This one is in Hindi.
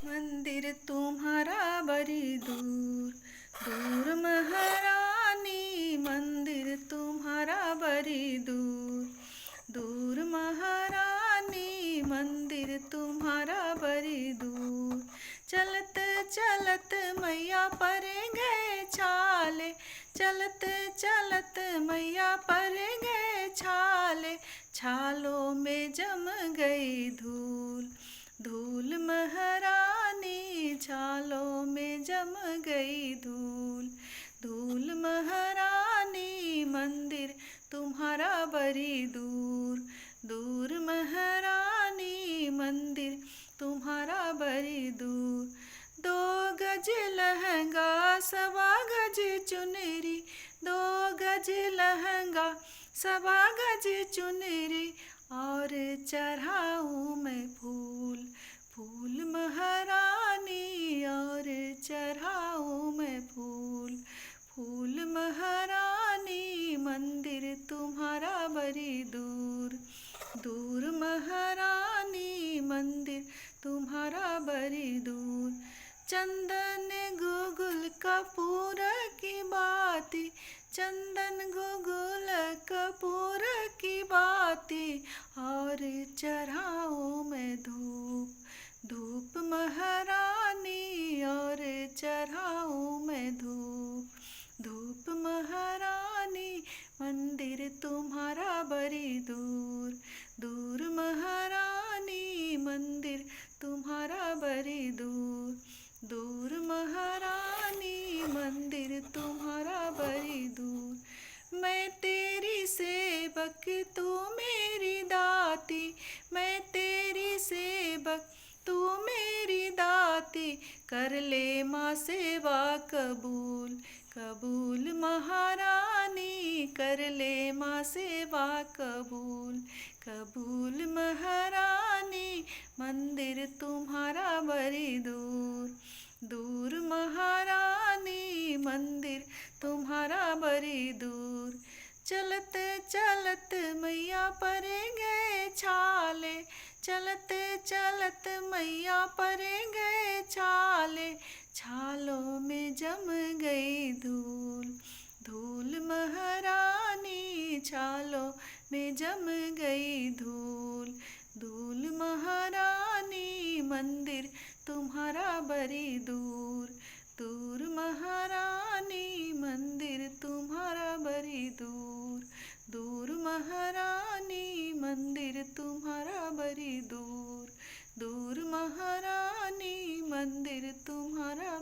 मंदिर तुम्हारा बड़ी दूर, दूर महारानी। मंदिर तुम्हारा बड़ी दूर, दूर महारानी। मंदिर तुम्हारा बड़ी दूर। चलत चलत मैया पर गए छाले, चलत चलत मैया पर गए छाले। छालों में जम गई धूल, धूल महारानी। छालों में जम गई धूल, धूल महारानी। मंदिर तुम्हारा बड़ी दूर, दूर महारानी। मंदिर तुम्हारा बड़ी दूर। 2 गज लहंगा 1.25 गज चुनरी, 2 गज लहंगा 1.25 गज चुनरी। और चढ़ाऊँ मैं फूल, फूल महारानी। और चढ़ाऊँ मैं फूल, फूल महारानी। मंदिर तुम्हारा बड़ी दूर, दूर महारानी। मंदिर तुम्हारा बड़ी दूर। चंदन गुगुल कपूर की बाती, चंदन गुगुल कपूर की बाती। और चढ़ाऊँ मैं धूप, धूप महारानी। और चढ़ाऊँ मैं धूप, धूप महारानी। मंदिर तुम्हारा बड़ी दूर, दूर महारानी। मंदिर तुम्हारा बड़ी दूर, दूर महारानी। मंदिर तुम्हारा बड़ी दूर। मैं तेरी सेवक तू मेरी दाती, मैं तेरी सेवक तू मेरी दाती। कर ले माँ सेवा कबूल, कबूल महारानी। कर ले माँ सेवा कबूल, कबूल महारानी। मंदिर तुम्हारा बड़ी दूर, दूर महारानी। मंदिर तुम्हारा बड़ी दूर। चलत चलत मैया पर गए छाले, चलत चलत मैया पर गए छाले। छालों में जम गई धूल, धूल महारानी। छालों में जम गई धूल, धूल महारानी। मंदिर तुम्हारा बड़ी दूर, दूर महारानी। मंदिर तुम्हारा बड़ी दूर, दूर महारानी। मंदिर तुम्हारा बड़ी दूर, दूर महारानी। मंदिर तुम्हारा